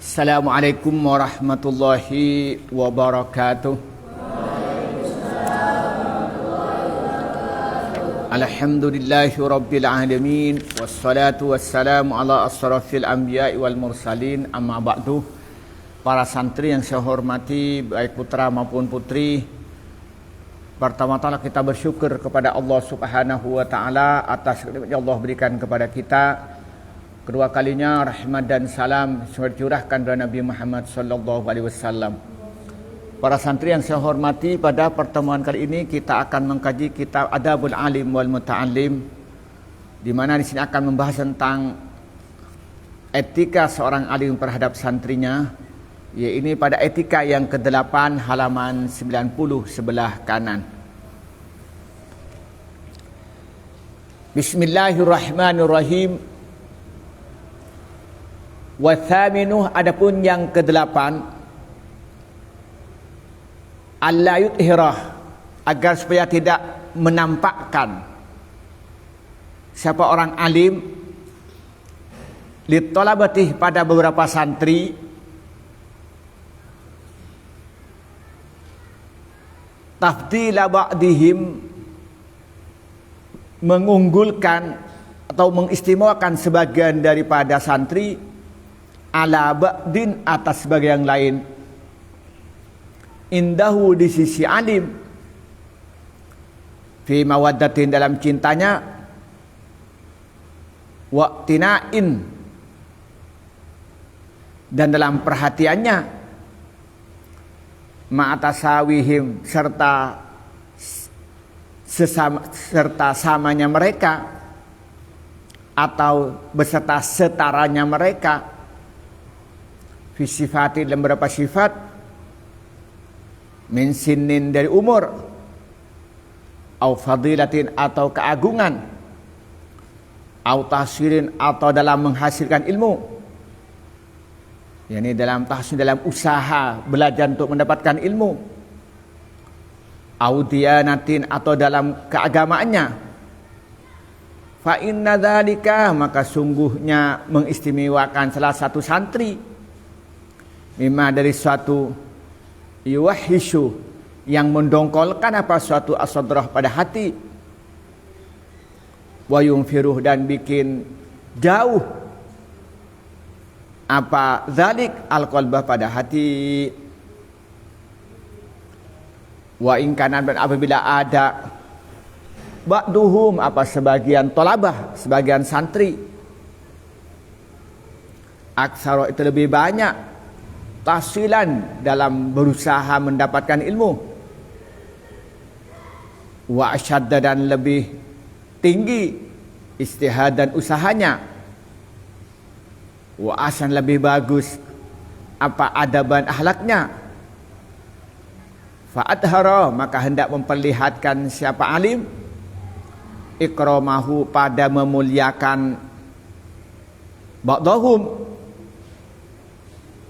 Assalamualaikum warahmatullahi wabarakatuh. Alhamdulillahi rabbil alamin. Wassalatu wassalamu ala asrafil anbiya'i wal mursalin. Amma ba'du. Para santri yang saya hormati, baik putra maupun putri, pertama-tama kita bersyukur kepada Allah Subhanahu wa taala atas nikmat yang Allah berikan kepada kita. Kedua kalinya rahmat dan salam dicurahkan kepada Nabi Muhammad sallallahu alaihi wasallam. Para santri yang saya hormati, pada pertemuan kali ini kita akan mengkaji kitab Adabul Alim wal Muta'allim, di mana di sini akan membahas tentang etika seorang alim terhadap santrinya. Ya, ini pada etika yang ke-8 halaman 90 sebelah kanan. Bismillahirrahmanirrahim. Wa thaminuh, adapun yang ke-8, alla yudhirah, agar supaya tidak menampakkan siapa orang alim litolabatih pada beberapa santri tafdila ba'dihim, mengunggulkan atau mengistimewakan sebagian daripada santri ala ba'din atas sebagian lain, indahu di sisi alim, fi mawaddatin dalam cintanya, waqtina'in dan dalam perhatiannya, ma'atasawihim serta samanya mereka atau beserta setaranya mereka, fi sifatin dalam beberapa sifat, min sinin dari umur, au fadilatin atau keagungan, au tahsilin atau dalam menghasilkan ilmu, yakni dalam tahsil, dalam usaha belajar untuk mendapatkan ilmu, au diyanatin atau dalam keagamaannya, fa inna dzalika, maka sungguhnya mengistimewakan salah satu santri, mimma dari suatu yuwahishu yang mendongkolkan apa suatu asadrah pada hati, wa yumfiruh dan bikin jauh apa zalik alqalbah pada hati, wa ingkanan dan apabila ada ba'duhum apa sebagian tolabah, sebagian santri, aksaro itu lebih banyak, tahsilan dalam berusaha mendapatkan ilmu, wa asyadda dan lebih tinggi istihad dan usahanya, wa asan lebih bagus apa adaban akhlaknya, fa adhara maka hendak memperlihatkan siapa alim, ikramahu pada memuliakan ba'dahum,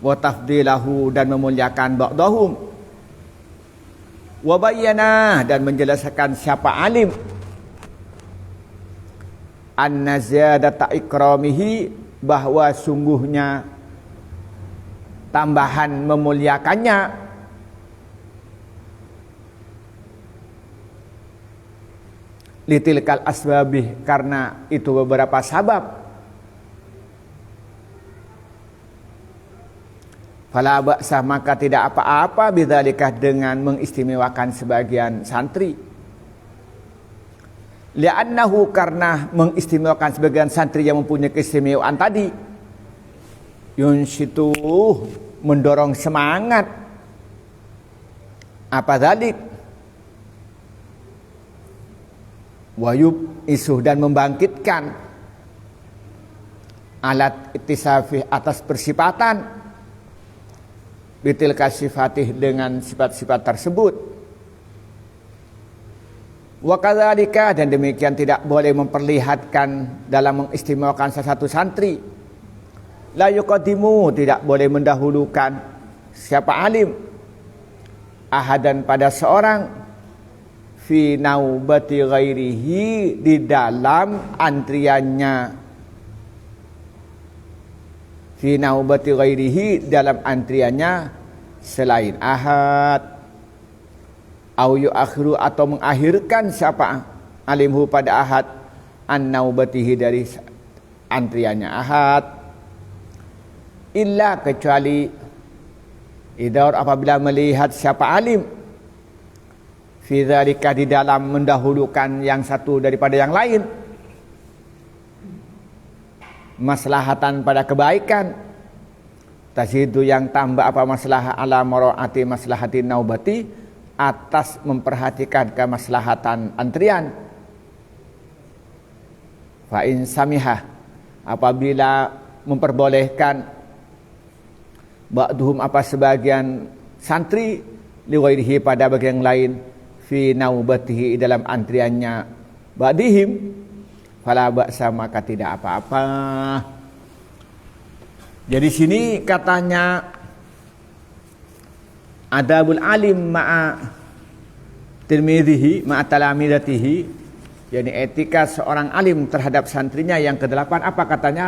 wa tafdilahu dan memuliakan ba'dahum, wa bayyana dan menjelaskan siapa alim, anna ziyadata ikramihi, bahwa sungguhnya tambahan memuliakannya, litilkal asbabih, karena itu beberapa sabab, fala ba'sa maka tidak apa-apa bidzalika dengan mengistimewakan sebagian santri, li'annahu karena mengistimewakan sebagian santri yang mempunyai keistimewaan tadi, yunsitu mendorong semangat apa dzalik, wayub isuh dan membangkitkan alat ittisafi atas persifatan, bitilka sifatih dengan sifat-sifat tersebut, wa kadzalika dan demikian tidak boleh memperlihatkan dalam mengistimewakan salah satu santri, la yuqaddimu tidak boleh mendahulukan siapa alim, ahadan pada seorang, fi naubati ghairihi di dalam antriannya fi naubati ghairihi, dalam antriannya selain ahad, au yuakhiru, atau mengakhirkan siapa alimhu pada ahad, an naubatihi, dari antriannya ahad, illa, kecuali idhar, apabila melihat siapa alim fi dzalika, di dalam mendahulukan yang satu daripada yang lain, maslahatan pada kebaikan, tazidu, yang tambah apa maslahah, ala maraati maslahatin naubati, atas memperhatikan kemaslahatan antrian. Fa in samihah, apabila memperbolehkan ba'duhum, apa sebagian santri, li ghairihi, pada bagian lain, fi naubatihi, dalam antriannya ba'dihim, fala ba'sa, maka tidak apa-apa. Jadi sini katanya adabul alim ma'a tilmidhihi ma'a talamidatihi, yakni etika seorang alim terhadap santrinya. Yang kedelapan apa katanya?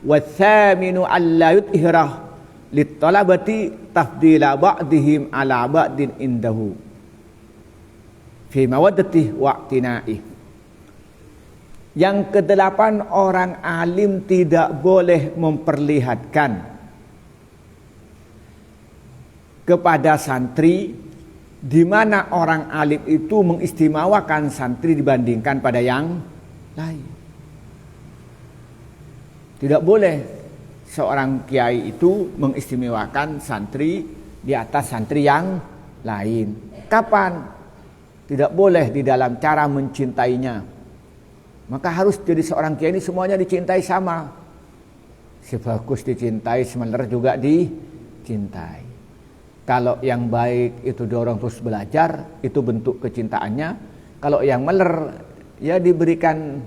Wathaminu alla yudhirah litalabati tafdila ba'dihim ala ba'din indahu fi mawaddatihi wa'tinaih. Yang kedelapan, orang alim tidak boleh memperlihatkan kepada santri di mana orang alim itu mengistimewakan santri dibandingkan pada yang lain. Tidak boleh seorang kiai itu mengistimewakan santri di atas santri yang lain. Kapan? Tidak boleh di dalam cara mencintainya. Maka harus jadi seorang kiai ini semuanya dicintai sama. Si bagus dicintai, semeler juga dicintai. Kalau yang baik itu dorong terus belajar, itu bentuk kecintaannya. Kalau yang meler, ya diberikan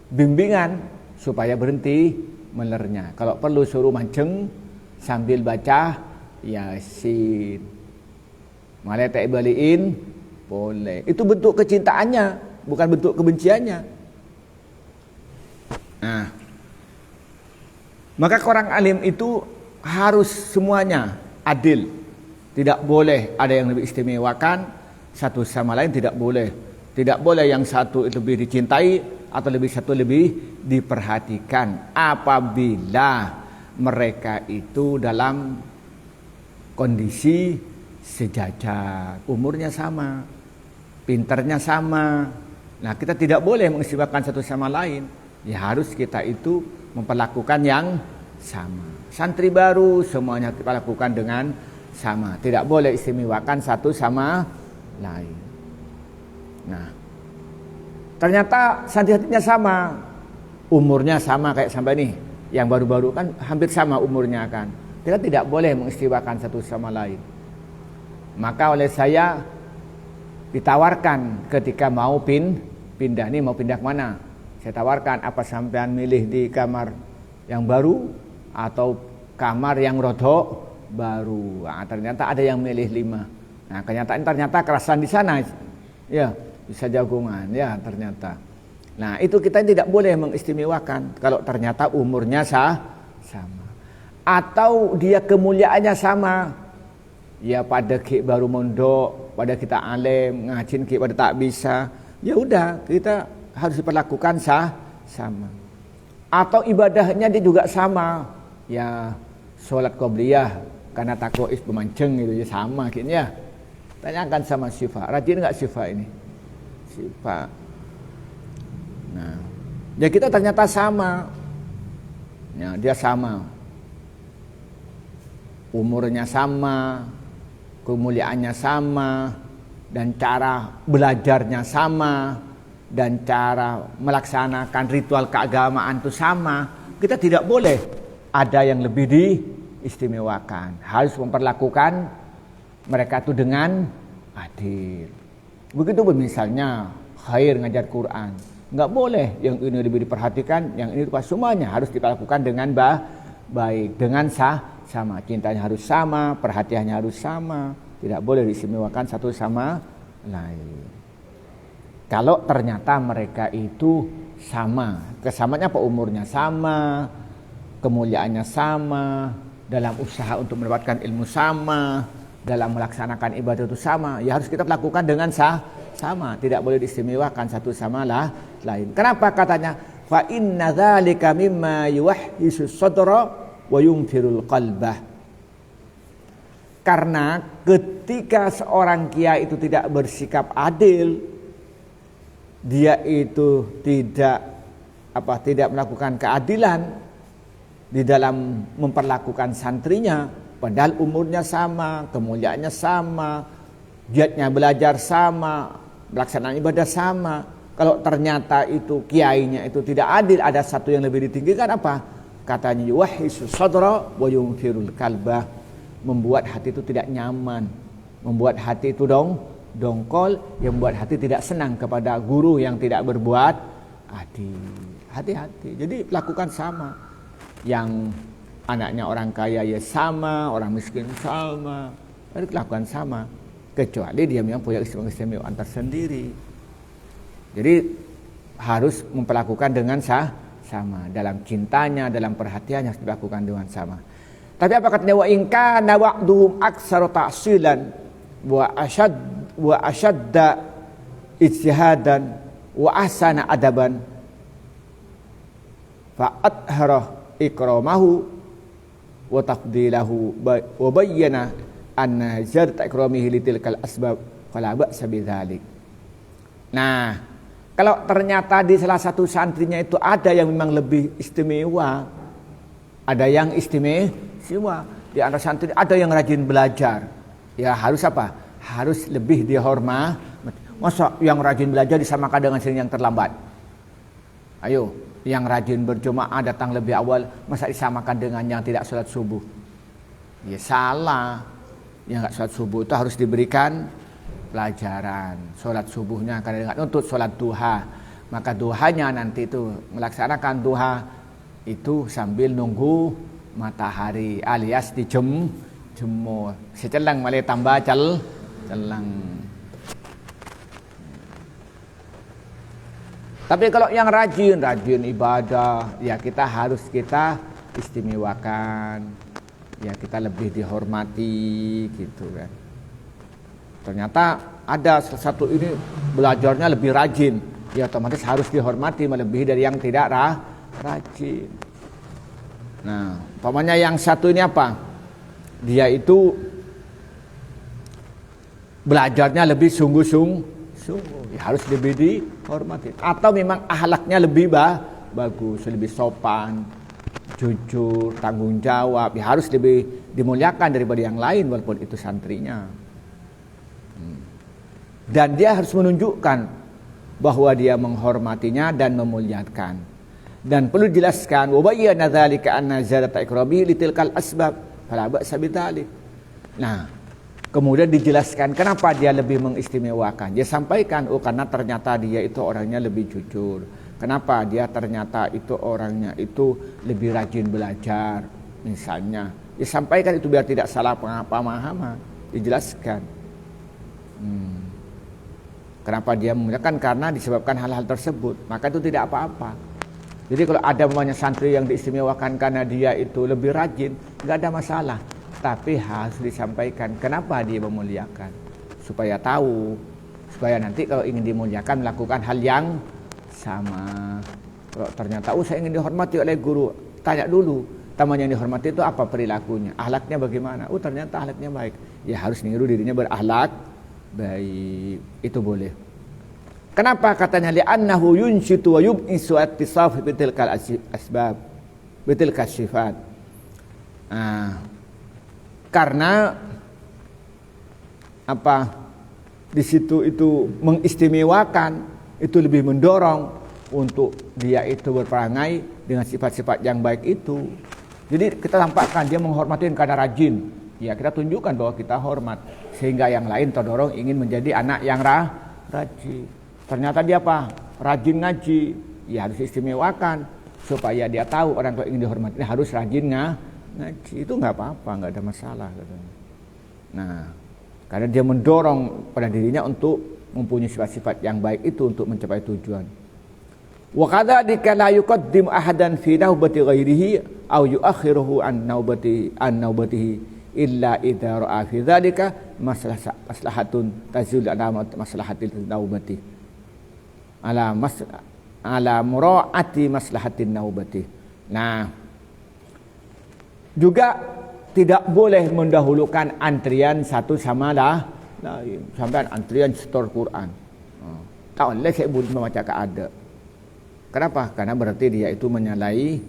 bimbingan supaya berhenti melernya. Kalau perlu suruh mancing sambil baca Yasin. Malaikat baliin boleh. Itu bentuk kecintaannya, bukan bentuk kebenciannya. Nah, maka orang alim itu harus semuanya adil. Tidak boleh ada yang lebih istimewakan satu sama lain, tidak boleh. Tidak boleh yang satu itu lebih dicintai atau satu lebih diperhatikan. Apabila mereka itu dalam kondisi sejajar, umurnya sama, pinternya sama. Nah, kita tidak boleh mengistimewakan satu sama lain. Ya harus kita itu memperlakukan yang sama. Santri baru semuanya kita lakukan dengan sama. Tidak boleh istimewakan satu sama lain. Nah, ternyata santri-santrinya sama, umurnya sama kayak sampai nih. Yang baru-baru kan hampir sama umurnya kan. Kita tidak boleh mengistimewakan satu sama lain. Maka oleh saya ditawarkan ketika mau pindah nih, mau pindah ke mana? Saya tawarkan, apa sampean milih di kamar yang baru atau kamar yang rodok baru? Nah, ternyata ada yang milih 5. Nah, kenyataan ternyata kerasan di sana. Ya, bisa jagungan ya ternyata. Nah, itu kita tidak boleh mengistimewakan kalau ternyata umurnya sama. Atau dia kemuliaannya sama. Ya pada ki baru mondok, pada kita alim, ngajin ki pada tak bisa. Ya udah, kita harus diperlakukan sama. Atau ibadahnya dia juga sama. Ya sholat qobliyah karena takois pemancing gitu ya sama gitu ya. Tanyakan sama Syifa, rajin enggak Syifa ini? Syifa. Nah, ya kita ternyata sama. Ya, dia sama. Umurnya sama, kemuliaannya sama, dan cara belajarnya sama, dan cara melaksanakan ritual keagamaan itu sama. Kita tidak boleh ada yang lebih diistimewakan. Harus memperlakukan mereka itu dengan adil. Begitu misalnya khair ngajar Quran, nggak boleh yang ini lebih diperhatikan, yang ini lupa. Semuanya harus dilakukan dengan baik, dengan sama. Cintanya harus sama, perhatiannya harus sama. Tidak boleh diistimewakan satu sama lain. Kalau ternyata mereka itu sama, kesamaannya apa? Umurnya sama, kemuliaannya sama, dalam usaha untuk mendapatkan ilmu sama, dalam melaksanakan ibadah itu sama, ya harus kita lakukan dengan sama, tidak boleh diistimewakan satu sama lain. Kenapa katanya? Fa inna dzalika mimma yuwahhisu sadra wa yumfirul qalbah. Karena ketika seorang kiai itu tidak bersikap adil, dia itu tidak melakukan keadilan di dalam memperlakukan santrinya, padahal umurnya sama, kemuliaannya sama, giatnya belajar sama, pelaksanaan ibadah sama. Kalau ternyata itu kiainya itu tidak adil, ada satu yang lebih ditinggikan, apa? Katanya yuwahhisu sadra wa yunfirul kalbah, membuat hati itu tidak nyaman, membuat hati itu dongkol, yang membuat hati tidak senang kepada guru yang tidak berbuat adil. Hati-hati. Jadi lakukan sama. Yang anaknya orang kaya ya sama, orang miskin sama, lakukan sama, kecuali dia memang punya keistimewaan tersendiri. Jadi harus memperlakukan dengan sama, dalam cintanya, dalam perhatiannya harus dilakukan dengan sama. Tapi apa katanya, wa in kana wa'duhum aktsara ta'silan wa ashadda ijtihadan wa ahsana adaban fa athara ikramahu wa tafdilahu wa bayyana anna ziyadata ikramihi litilkal asbab fala ba'sa bidzalik. Nah, kalau ternyata di salah satu santrinya itu ada yang memang lebih istimewa, ada yang istimewa di antara santri, ada yang rajin belajar, ya harus apa? Harus lebih dihormati. Masa yang rajin belajar disamakan dengan yang terlambat? Ayo, yang rajin berjemaah datang lebih awal, masa disamakan dengan yang tidak sholat subuh? Ya salah. Yang nggak sholat subuh itu harus diberikan pelajaran. Sholat subuhnya karena untuk sholat duha, maka duhanya nanti itu melaksanakan duha itu sambil nunggu matahari, alias dijemur. Secelang malah tambah celang. Tapi kalau yang rajin ibadah, ya kita istimewakan, ya kita lebih dihormati gitu kan. Ternyata ada satu ini belajarnya lebih rajin, ya otomatis harus dihormati melebihi dari yang tidak rajin. Nah, umpamanya yang satu ini apa? Dia itu belajarnya lebih sungguh-sungguh, ya harus lebih dihormati. Atau memang akhlaknya lebih bagus, lebih sopan, jujur, tanggung jawab, ya harus lebih dimuliakan daripada yang lain walaupun itu santrinya. Dan dia harus menunjukkan bahwa dia menghormatinya dan memuliakan. Dan perlu dijelaskan, wa bayyana dzalika anna ziyadata ikramihi litilkal asbab fala ba'sa bidzalik. Nah, kemudian dijelaskan kenapa dia lebih mengistimewakan. Dia sampaikan, karena ternyata dia itu orangnya lebih jujur. Kenapa dia ternyata itu orangnya itu lebih rajin belajar, misalnya. Dia sampaikan itu biar tidak salah pemahaman. Dijelaskan. Kenapa dia memuliakan? Karena disebabkan hal-hal tersebut. Maka itu tidak apa-apa. Jadi kalau ada banyak santri yang diistimewakan karena dia itu lebih rajin, nggak ada masalah. Tapi harus disampaikan kenapa dia memuliakan, supaya tahu, supaya nanti kalau ingin dimuliakan melakukan hal yang sama. Kalau ternyata saya ingin dihormati oleh guru, tanya dulu taman yang dihormati itu apa perilakunya, akhlaknya bagaimana. Ternyata akhlaknya baik, ya harus niru dirinya berakhlak baik. Itu boleh. Kenapa katanya li'annahu yunshitu wa yub'isu attisaf bitilkal asbab bitilkal sifat. Karena apa? Di situ itu mengistimewakan, itu lebih mendorong untuk dia itu berperangai dengan sifat-sifat yang baik itu. Jadi kita tampakkan dia menghormati karena rajin. Ya kita tunjukkan bahwa kita hormat, sehingga yang lain terdorong ingin menjadi anak yang rajin. Ternyata dia apa? Rajin ngaji. Ya harus istimewakan supaya dia tahu orang kalau ingin dihormati harus rajin ngaji. Itu nggak apa-apa, nggak ada masalah katanya. Nah, karena dia mendorong pada dirinya untuk mempunyai sifat-sifat yang baik itu untuk mencapai tujuan. Wa kadzalika la yuqaddim ahadan fi naubati ghairihi aw yuakhiruhu an naubatihi illa idza ra'a fi dzalika maslahatun tazul ala maslahatil naubati ala muraati maslahatin naubati. Nah, juga tidak boleh mendahulukan antrian satu sama lain. Sampai antrian setor Quran. Tak boleh saya membaca keada. Kenapa? Karena berarti dia itu menyalahi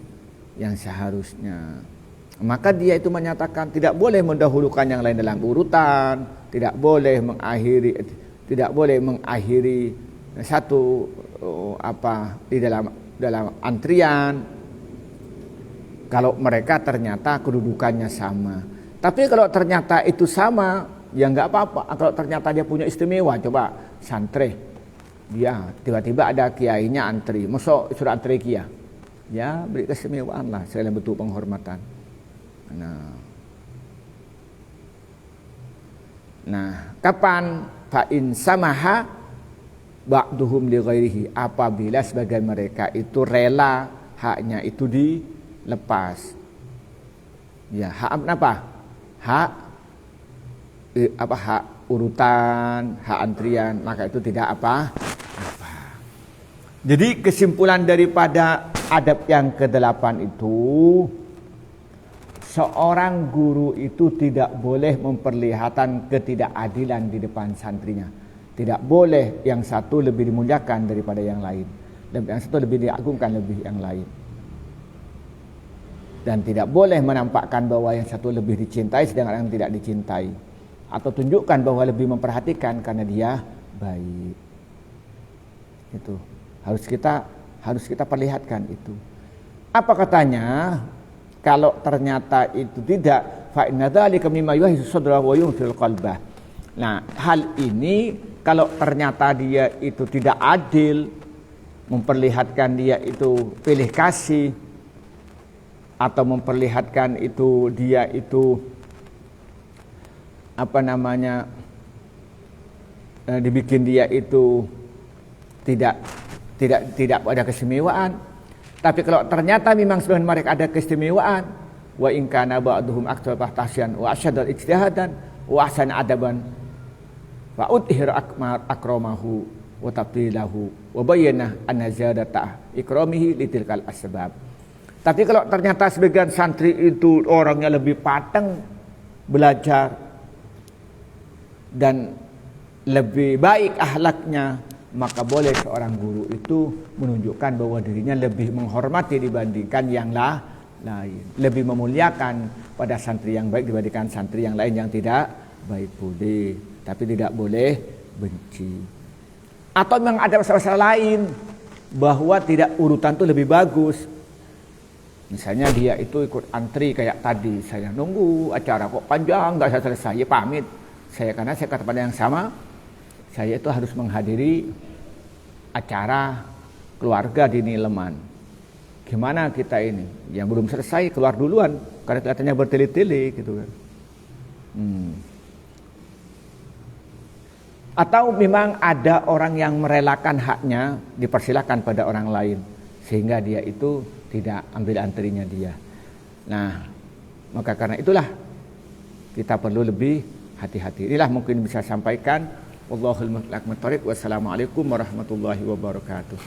yang seharusnya. Maka dia itu menyatakan tidak boleh mendahulukan yang lain dalam urutan, tidak boleh mengakhiri satu di dalam antrian kalau mereka ternyata kedudukannya sama. Tapi kalau ternyata itu sama, ya nggak apa-apa. Kalau ternyata dia punya istimewa, coba santri dia tiba-tiba ada kiainya antri, masuk suruh antri kia, ya beri keistimewaan lah selain bentuk penghormatan. Nah, kapan fa in samaha ba'duhum li ghairihi, apabila sebagian mereka itu rela haknya itu dilepas. Ya, hak apa? Hak urutan, hak antrian, maka itu tidak apa. Jadi kesimpulan daripada adab yang ke-8 itu, seorang guru itu tidak boleh memperlihatkan ketidakadilan di depan santrinya. Tidak boleh yang satu lebih dimuliakan daripada yang lain, dan yang satu lebih diagungkan lebih yang lain. Dan tidak boleh menampakkan bahwa yang satu lebih dicintai sedangkan yang tidak dicintai, atau tunjukkan bahwa lebih memperhatikan karena dia baik. Itu harus kita perlihatkan itu. Apa katanya? Kalau ternyata itu tidak, fa inna dzalika mimma yuhizzu sadra wa yunfil qalbah. Nah, hal ini kalau ternyata dia itu tidak adil, memperlihatkan dia itu pilih kasih, atau memperlihatkan itu dia itu dibikin dia itu tidak ada keistimewaan. Tapi kalau ternyata memang sebagian mereka ada keistimewaan, wa in kana ba'duhum aktsar tahsiyan wa asyadda ijtihadan wa ahsana adaban fa uthir akramahu wa tabdilahu wa bayyana anna ziyadata ikramihi litilkal asbab. Tapi kalau ternyata sebagian santri itu orangnya lebih pateng belajar dan lebih baik akhlaknya, maka boleh seorang guru itu menunjukkan bahwa dirinya lebih menghormati dibandingkan yang lain, lebih memuliakan pada santri yang baik dibandingkan santri yang lain yang tidak baik. Boleh, tapi tidak boleh benci. Atau memang ada masalah lain bahwa tidak urutan itu lebih bagus. Misalnya dia itu ikut antri kayak tadi, saya nunggu acara kok panjang nggak selesai, ya pamit. Karena saya kata pada yang sama, saya itu harus menghadiri acara keluarga di Nileman. Gimana kita ini? Yang belum selesai keluar duluan karena kelihatannya bertele-tele gitu kan. Atau memang ada orang yang merelakan haknya dipersilakan pada orang lain sehingga dia itu tidak ambil antrinya dia. Nah, maka karena itulah kita perlu lebih hati-hati. Inilah mungkin bisa sampaikan. Wallahul muwaffiq. Wassalamualaikum warahmatullahi wabarakatuh.